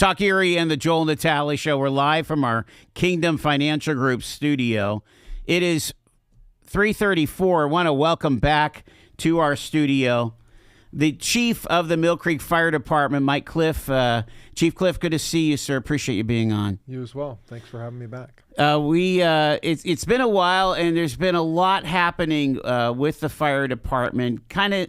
Talk Erie and the Joel Natale Show. We're live from our Kingdom Financial Group studio. It is 3:34. I want to welcome back to our studio the chief of the Millcreek Fire Department, Mike Cliff. Chief Cliff, good to see you, sir. Appreciate you being on. You as well. Thanks for having me back. It's been a while, and there's been a lot happening with the fire department. Kind of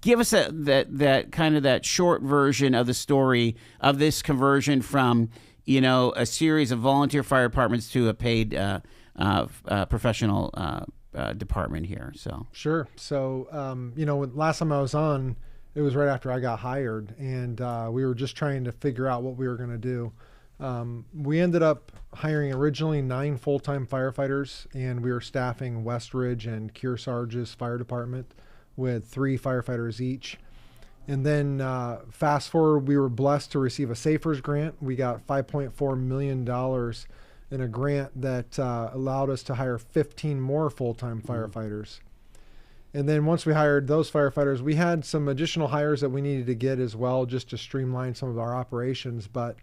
give us that short version of the story of this conversion from a series of volunteer fire departments to a paid professional department here. So sure. So last time I was on, it was right after I got hired, and we were just trying to figure out what we were going to do. We ended up hiring originally 9 full-time firefighters, and we were staffing Westridge and Kearsarge's fire department with 3 firefighters each. And then fast forward, we were blessed to receive a SAFERS grant. We got $5.4 million in a grant that allowed us to hire 15 more full-time firefighters. And then once we hired those firefighters, we had some additional hires that we needed to get as well, just to streamline some of our operations. But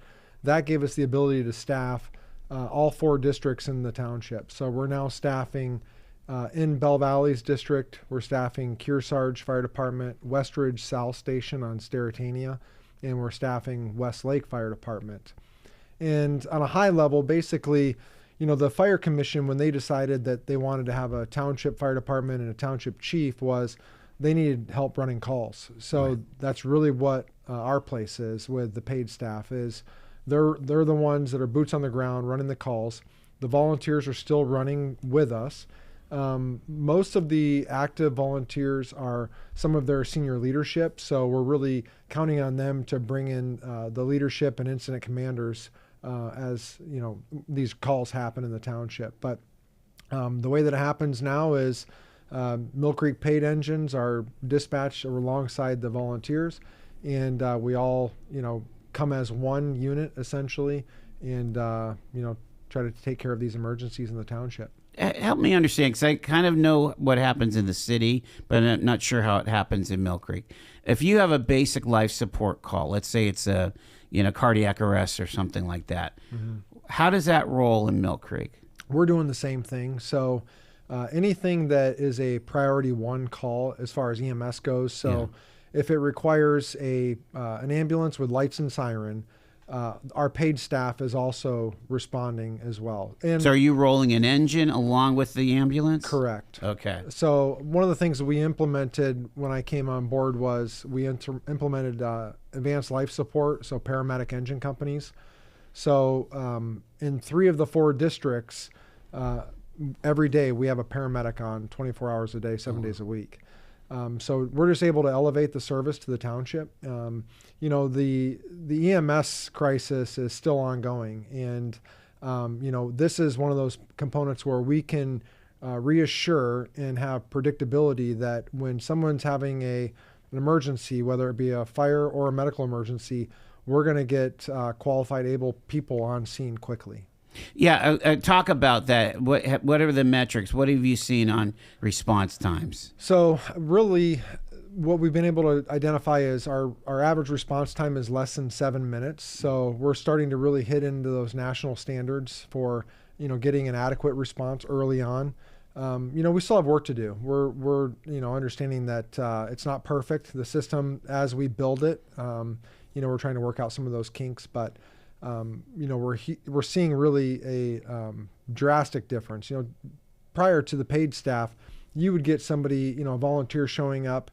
that gave us the ability to staff all 4 districts in the township. So we're now staffing in Bell Valley's district. We're staffing Kearsarge Fire Department, Westridge South Station on Sterrettania, and we're staffing Westlake Fire Department. And on a high level, basically, the fire commission, when they decided that they wanted to have a township fire department and a township chief, was they needed help running calls. So right. That's really what our place is with the paid staff is they're the ones that are boots on the ground running the calls. The volunteers are still running with us. Most of the active volunteers are some of their senior leadership. So we're really counting on them to bring in the leadership and incident commanders as these calls happen in the township. But the way that it happens now is Millcreek paid engines are dispatched alongside the volunteers, and we all come as one unit essentially, and try to take care of these emergencies in the township. Help me understand, because I kind of know what happens in the city, but I'm not sure how it happens in Millcreek. If you have a basic life support call, let's say it's a cardiac arrest or something like that, how does that roll in Millcreek? We're doing the same thing. So anything that is a priority 1 call as far as EMS goes. So if it requires an ambulance with lights and siren, our paid staff is also responding as well. And so are you rolling an engine along with the ambulance? Correct. Okay. So one of the things that we implemented when I came on board was we implemented advanced life support, so paramedic engine companies. So in 3 of the 4 districts, every day we have a paramedic on 24 hours a day, 7 days a week. So we're just able to elevate the service to the township. The EMS crisis is still ongoing, and this is one of those components where we can reassure and have predictability that when someone's having an emergency, whether it be a fire or a medical emergency, we're going to get qualified, able people on scene quickly. Yeah, talk about that. What are the metrics? What have you seen on response times? So really, what we've been able to identify is our average response time is less than 7 minutes. So we're starting to really hit into those national standards for getting an adequate response early on. We still have work to do. We're understanding that it's not perfect. The system as we build it, we're trying to work out some of those kinks, but we're seeing really a drastic difference. Prior to the paid staff, you would get somebody, a volunteer showing up,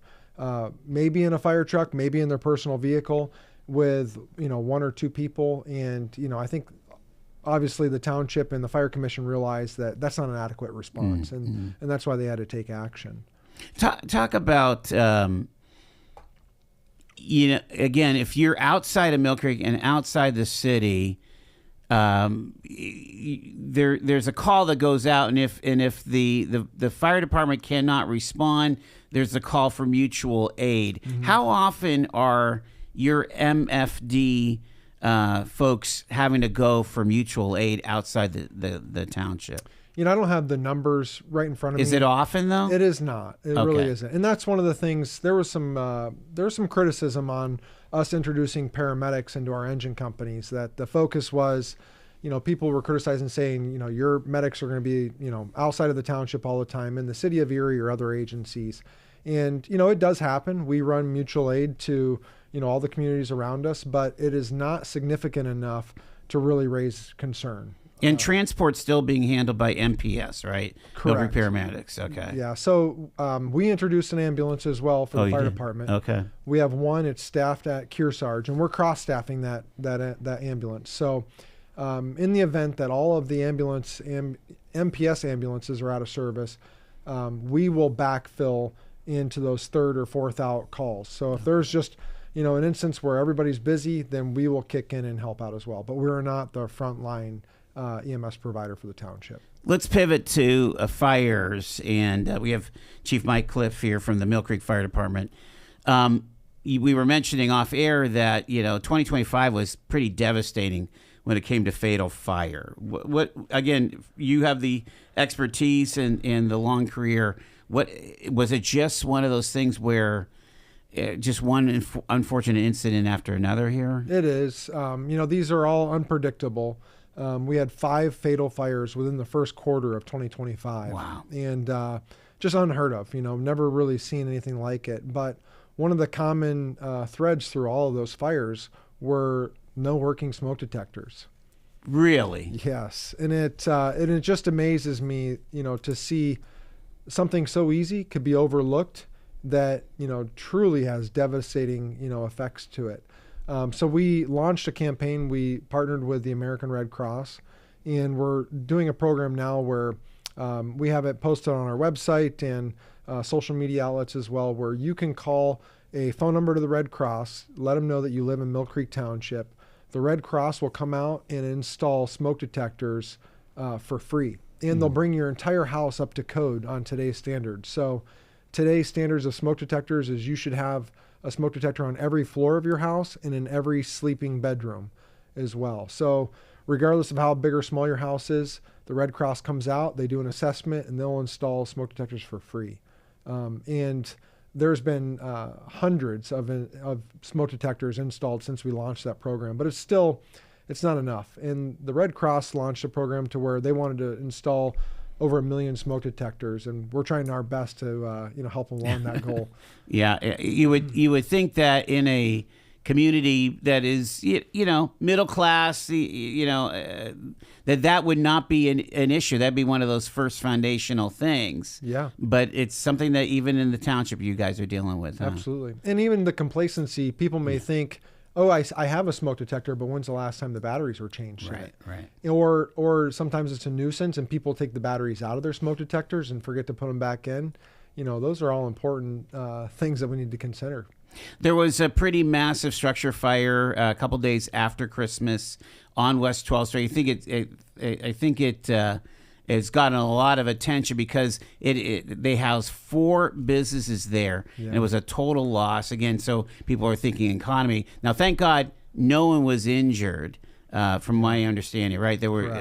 maybe in a fire truck, maybe in their personal vehicle with, 1 or 2 people. And, I think obviously the township and the fire commission realized that that's not an adequate response. And that's why they had to take action. Talk about, again, if you're outside of Millcreek and outside the city, there's a call that goes out, and if the fire department cannot respond, there's a call for mutual aid. How often are your MFD folks having to go for mutual aid outside the township? I don't have the numbers right in front of me. Is it often though? It is not. It really isn't. And that's one of the things. There was some criticism on us introducing paramedics into our engine companies, that the focus was, people were criticizing, saying, your medics are going to be, outside of the township all the time in the city of Erie or other agencies. And, it does happen. We run mutual aid to, all the communities around us, but it is not significant enough to really raise concern. And transport's still being handled by MPS, right? Correct. Millcreek paramedics. Okay. Yeah. So we introduced an ambulance as well for the fire department. Okay. We have one. It's staffed at Kearsarge, and we're cross-staffing that ambulance. So in the event that all of the MPS ambulances are out of service, we will backfill into those third or fourth out calls. So if there's just an instance where everybody's busy, then we will kick in and help out as well. But we're not the frontline EMS provider for the township. Let's pivot to fires, and we have Chief Mike Cliff here from the Millcreek Fire Department. We were mentioning off air that 2025 was pretty devastating when it came to fatal fire. What again? You have the expertise and the long career. What was it? Just one of those things where just one unfortunate incident after another here? It is. These are all unpredictable. We had 5 fatal fires within the first quarter of 2025. Wow. And just unheard of, never really seen anything like it. But one of the common threads through all of those fires were no working smoke detectors. Really? Yes. And it just amazes me, to see something so easy could be overlooked that, truly has devastating, effects to it. So we launched a campaign. We partnered with the American Red Cross, and we're doing a program now where we have it posted on our website and social media outlets as well, where you can call a phone number to the Red Cross, let them know that you live in Millcreek Township. The Red Cross will come out and install smoke detectors for free, and they'll bring your entire house up to code on today's standards. So today's standards of smoke detectors is you should have a smoke detector on every floor of your house and in every sleeping bedroom as well. So regardless of how big or small your house is, the Red Cross comes out, they do an assessment, and they'll install smoke detectors for free. And there's been hundreds of smoke detectors installed since we launched that program, but it's not enough. And the Red Cross launched a program to where they wanted to install over 1 million smoke detectors, and we're trying our best to help them along that goal. Yeah, you would think that in a community that is middle class, that would not be an issue. That'd be one of those first foundational things. Yeah. But it's something that even in the township you guys are dealing with. Huh? Absolutely. And even the complacency, people may think, oh, I have a smoke detector, but when's the last time the batteries were changed? Right, right. Or sometimes it's a nuisance and people take the batteries out of their smoke detectors and forget to put them back in. Those are all important things that we need to consider. There was a pretty massive structure fire a couple days after Christmas on West 12th Street. I think it's gotten a lot of attention because they house 4 businesses there, and it was a total loss again. So people are thinking economy. Now, thank God, no one was injured, from my understanding. Right? There were.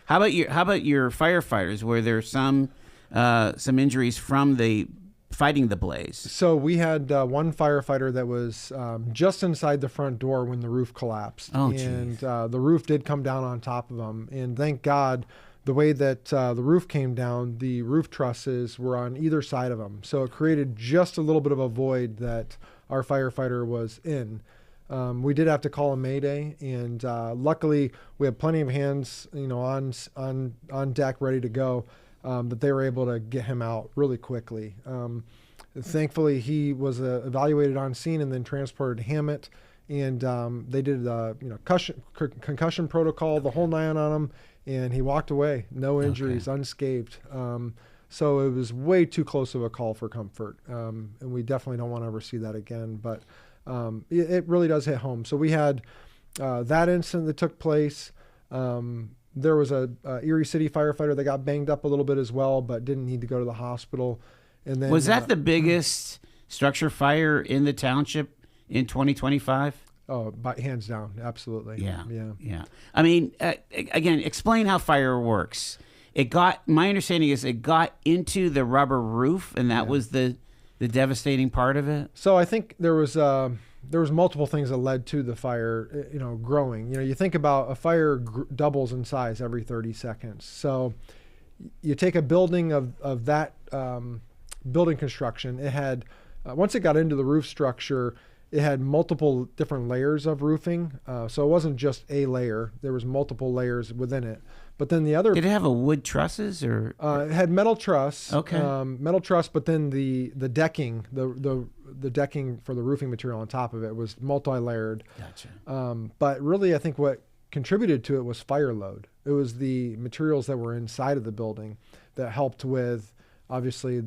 How about your firefighters? Were there some injuries from the fighting the blaze? So we had one firefighter that was just inside the front door when the roof collapsed, and the roof did come down on top of him. And thank God, the way that the roof came down, the roof trusses were on either side of him. So it created just a little bit of a void that our firefighter was in. We did have to call a mayday, and luckily we had plenty of hands, on deck ready to go, that they were able to get him out really quickly. Thankfully, he was evaluated on scene and then transported to Hammett, and they did concussion protocol, the whole 9 on him. And he walked away, no injuries, unscathed. So it was way too close of a call for comfort. And we definitely don't want to ever see that again. But it really does hit home. So we had that incident that took place. There was a Erie City firefighter that got banged up a little bit as well, but didn't need to go to the hospital. And then was that the biggest structure fire in the township in 2025? Oh, by hands down, absolutely. Yeah. I mean, again, explain how fire works. My understanding is it got into the rubber roof, and that was the devastating part of it. So I think there was there was multiple things that led to the fire, growing. You think about a fire doubles in size every 30 seconds. So you take a building of that building construction. It had, once it got into the roof structure, it had multiple different layers of roofing. So it wasn't just a layer. There was multiple layers within it. But then the other... Did it have a wood trusses or? It had metal truss. Okay. Metal truss, but then the decking, the decking for the roofing material on top of it was multi-layered. Gotcha. But really, I think what contributed to it was fire load. It was the materials that were inside of the building that helped with, obviously,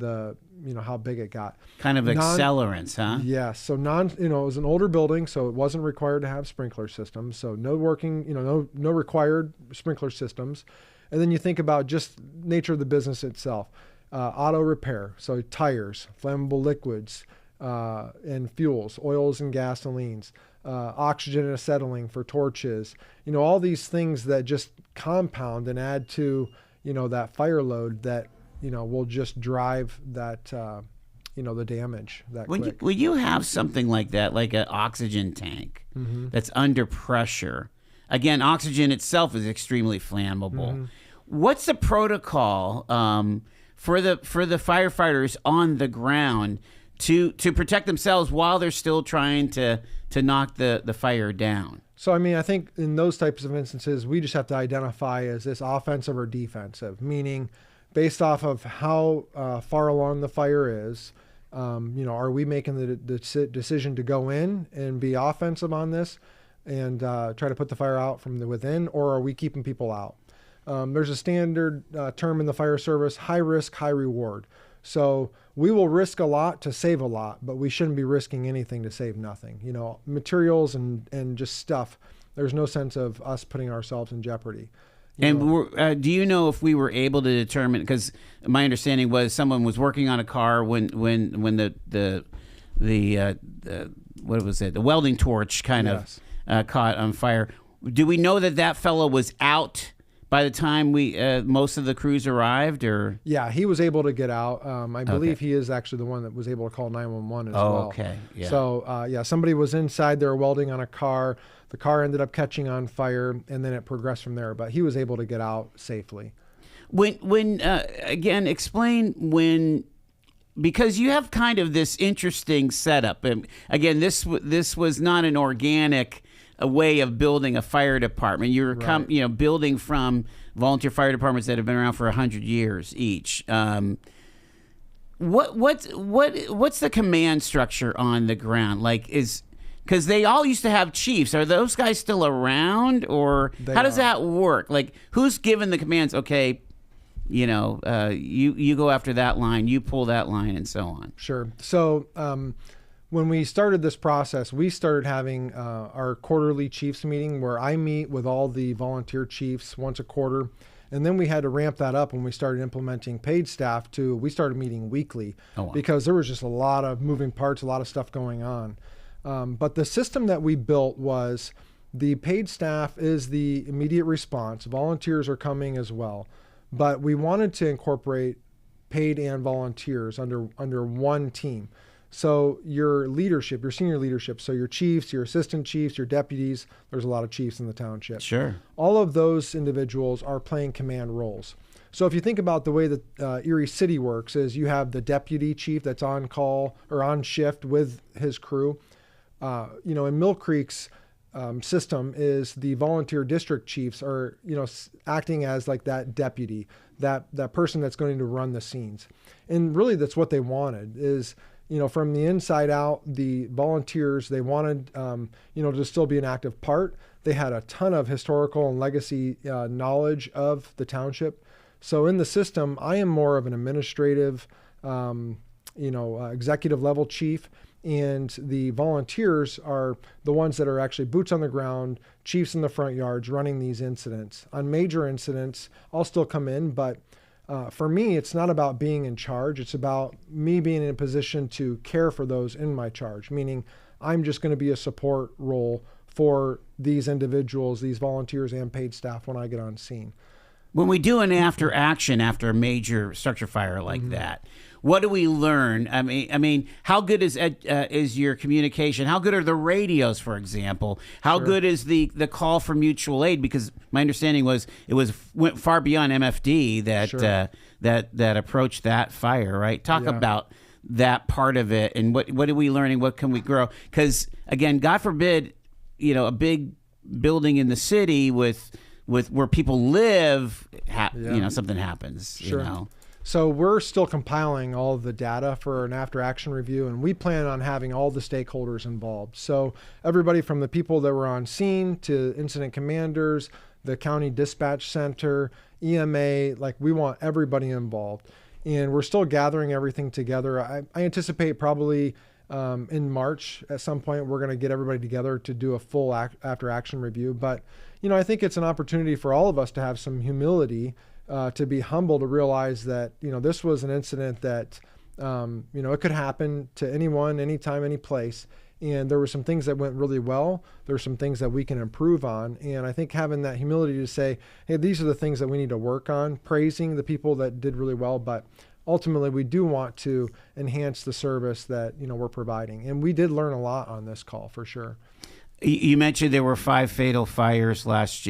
how big it got. Kind of accelerants, huh? Yeah. So it was an older building, so it wasn't required to have sprinkler systems. So no working, no required sprinkler systems. And then you think about just nature of the business itself. Auto repair, so tires, flammable liquids, and fuels, oils and gasolines, oxygen and acetylene for torches, all these things that just compound and add to, that fire load that, will just drive that, the damage that quick. When you have something like that, like an oxygen tank that's under pressure, again, oxygen itself is extremely flammable. What's the protocol for the firefighters on the ground to protect themselves while they're still trying to knock the fire down? So, I think in those types of instances, we just have to identify, is this offensive or defensive? Meaning, based off of how far along the fire is, are we making the decision to go in and be offensive on this and try to put the fire out from the within, or are we keeping people out? There's a standard term in the fire service: high risk, high reward. So we will risk a lot to save a lot, but we shouldn't be risking anything to save nothing. Materials and just stuff. There's no sense of us putting ourselves in jeopardy. And do you know if we were able to determine? Because my understanding was someone was working on a car when the what was it? The welding torch kind of caught on fire. Do we know that fellow was out by the time most of the crews arrived, or? Yeah, he was able to get out. I believe he is actually the one that was able to call 911 as well. Oh, okay. Yeah. So, somebody was inside there welding on a car. The car ended up catching on fire, and then it progressed from there. But he was able to get out safely. When again, explain when, because you have kind of this interesting setup. And again, this was not an organic way of building a fire department. You're building from volunteer fire departments that have been around for 100 years each. What's the command structure on the ground? Because they all used to have chiefs. Are those guys still around, or how does that work? Like, who's given the commands? Okay, you go after that line, you pull that line, and so on. Sure. So when we started this process, we started having our quarterly chiefs meeting, where I meet with all the volunteer chiefs once a quarter. And then we had to ramp that up when we started implementing paid staff we started meeting weekly. Oh, wow. Because there was just a lot of moving parts, a lot of stuff going on. But the system that we built was the paid staff is the immediate response. Volunteers are coming as well. But we wanted to incorporate paid and volunteers under one team. So your leadership, your senior leadership, so your chiefs, your assistant chiefs, your deputies, there's a lot of chiefs in the township. Sure. All of those individuals are playing command roles. So if you think about the way that Erie City works, is you have the deputy chief that's on call or on shift with his crew. In Millcreek's system is the volunteer district chiefs are, acting as like that deputy, that person that's going to run the scenes. And really that's what they wanted is, from the inside out, the volunteers, they wanted, to still be an active part. They had a ton of historical and legacy knowledge of the township. So in the system, I am more of an administrative, executive level chief. And the volunteers are the ones that are actually boots on the ground, chiefs in the front yards, running these incidents. On major incidents, I'll still come in, but for me, it's not about being in charge. It's about me being in a position to care for those in my charge, meaning I'm just going to be a support role for these individuals, these volunteers and paid staff when I get on scene. When we do an after action after a major structure fire like that, what do we learn? I mean, how good is your communication? How good are the radios, for example? How good is the call for mutual aid? Because my understanding was went far beyond MFD that that approached that fire. Right? Talk about that part of it, and what are we learning? What can we grow? Because again, God forbid, a big building in the city with where people live, something happens. Sure. So we're still compiling all of the data for an after-action review, and we plan on having all the stakeholders involved. So everybody from the people that were on scene to incident commanders, the county dispatch center, EMA, we want everybody involved. And we're still gathering everything together. I anticipate probably in March at some point we're going to get everybody together to do a full after-action review. But, I think it's an opportunity for all of us to have some humility, to be humble, to realize that, this was an incident that, it could happen to anyone, anytime, any place. And there were some things that went really well. There's some things that we can improve on. And I think having that humility to say, hey, these are the things that we need to work on, praising the people that did really well. But ultimately, we do want to enhance the service that, we're providing. And we did learn a lot on this call, for sure. You mentioned there were 5 fatal fires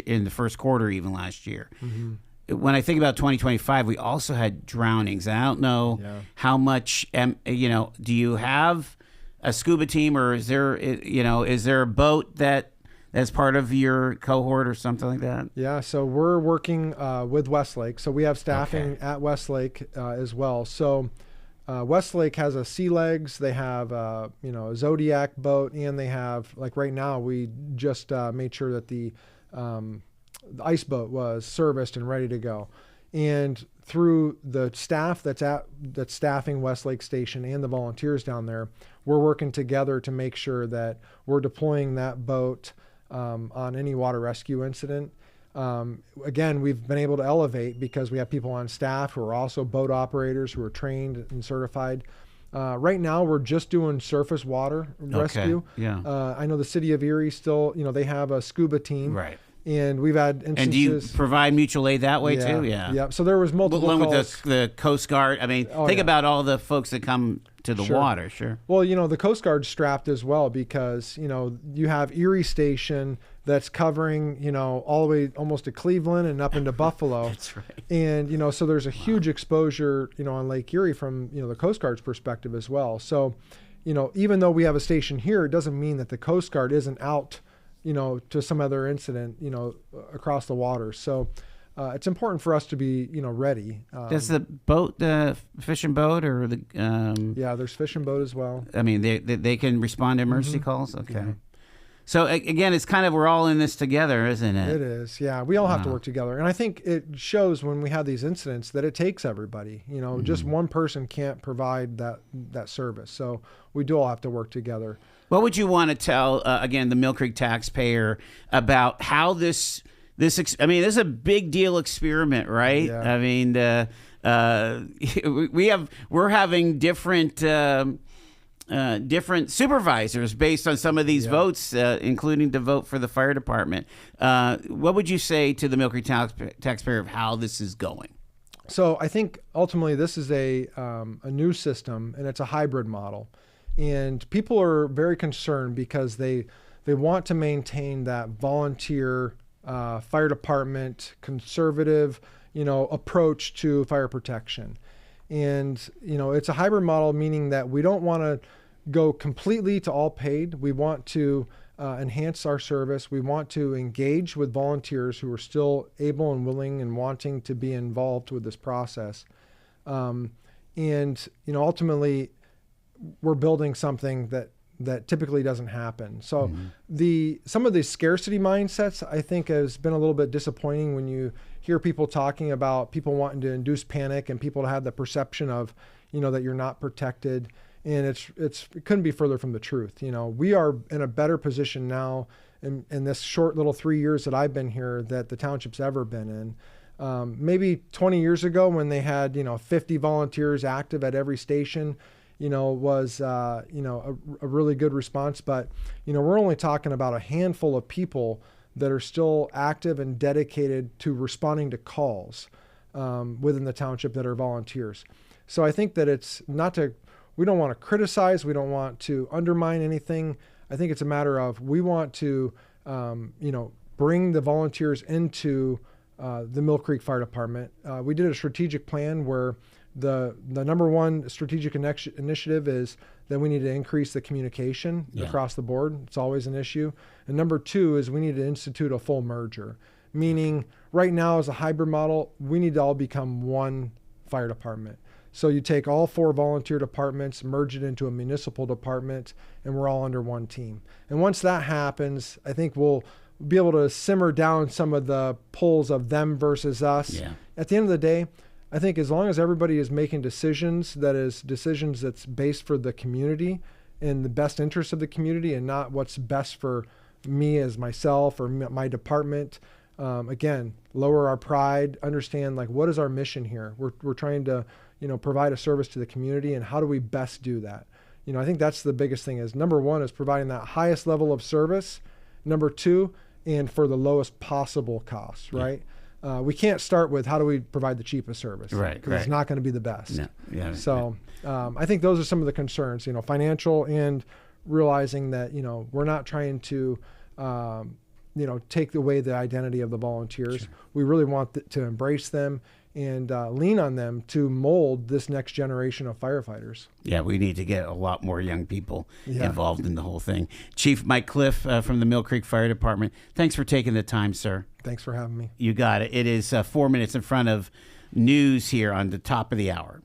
in the first quarter, even last year. Mm-hmm. When I think about 2025, we also had drownings. I don't know how much, do you have a scuba team, or is there a boat that's part of your cohort or something like that? Yeah, so we're working with Westlake. So we have staffing at Westlake as well. So Westlake has a Sea Legs. They have a Zodiac boat, and they have, right now, we just made sure that the ice boat was serviced and ready to go. And through the staff that's staffing Westlake Station and the volunteers down there, we're working together to make sure that we're deploying that boat on any water rescue incident. Again, we've been able to elevate because we have people on staff who are also boat operators who are trained and certified. Right now, we're just doing surface water rescue. Yeah. I know the city of Erie still, they have a scuba team. Right. And we've had instances. And do you provide mutual aid that way too? Yeah. Yeah. So there was multiple calls. Along with the Coast Guard. I mean, think about all the folks that come to the water. Sure. Well, the Coast Guard's strapped as well because, you have Erie Station that's covering, all the way almost to Cleveland and up into Buffalo. That's right. And, so there's a huge exposure, on Lake Erie from, the Coast Guard's perspective as well. So, even though we have a station here, it doesn't mean that the Coast Guard isn't out to some other incident, across the water. So it's important for us to be, ready. Does the boat, the fishing boat or the... Yeah, there's fishing boat as well. I mean, they can respond to emergency calls? Okay. Yeah. So again, it's kind of, we're all in this together, isn't it? It is. Yeah. We all have to work together. And I think it shows when we have these incidents that it takes everybody, just one person can't provide that service. So we do all have to work together. What would you want to tell, again, the Millcreek taxpayer about how this I mean, this is a big deal experiment, right? Yeah. I mean, we're having different supervisors based on some of these votes, including the vote for the fire department. What would you say to the Millcreek taxpayer of how this is going? So I think ultimately this is a new system, and it's a hybrid model. And people are very concerned because they want to maintain that volunteer fire department conservative, approach to fire protection. And, it's a hybrid model, meaning that we don't want to go completely to all paid. We want to enhance our service. We want to engage with volunteers who are still able and willing and wanting to be involved with this process. And, ultimately, we're building something that typically doesn't happen. So some of the scarcity mindsets, I think, has been a little bit disappointing when you hear people talking about people wanting to induce panic and people to have the perception of, that you're not protected. And it couldn't be further from the truth. We are in a better position now in this short little 3 years that I've been here that the township's ever been in. Maybe 20 years ago when they had, 50 volunteers active at every station, was, a really good response. But, we're only talking about a handful of people that are still active and dedicated to responding to calls within the township that are volunteers. So I think that it's not to, we don't want to criticize, we don't want to undermine anything. I think it's a matter of we want to, bring the volunteers into the Millcreek Fire Department. We did a strategic plan where the number one strategic initiative is that we need to increase the communication across the board. It's always an issue. And number two is we need to institute a full merger, meaning right now as a hybrid model, we need to all become one fire department. So you take all 4 volunteer departments, merge it into a municipal department, and we're all under one team. And once that happens, I think we'll be able to simmer down some of the pulls of them versus us. Yeah. At the end of the day, I think as long as everybody is making decisions that's based for the community and the best interest of the community and not what's best for me as myself or my department, again, lower our pride, understand like what is our mission here? We're trying to, provide a service to the community, and how do we best do that? I think that's the biggest thing is number one is providing that highest level of service. Number two, and for the lowest possible cost, right? We can't start with how do we provide the cheapest service, right? Because it's not going to be the best. No. Yeah, so I think those are some of the concerns, financial and realizing that, we're not trying to, take away the identity of the volunteers. Sure. We really want to embrace them and lean on them to mold this next generation of firefighters. Yeah, we need to get a lot more young people involved in the whole thing. Chief Mike Cliff from the Millcreek Fire Department, thanks for taking the time, sir. Thanks for having me. You got it. It is 4 minutes in front of news here on the top of the hour.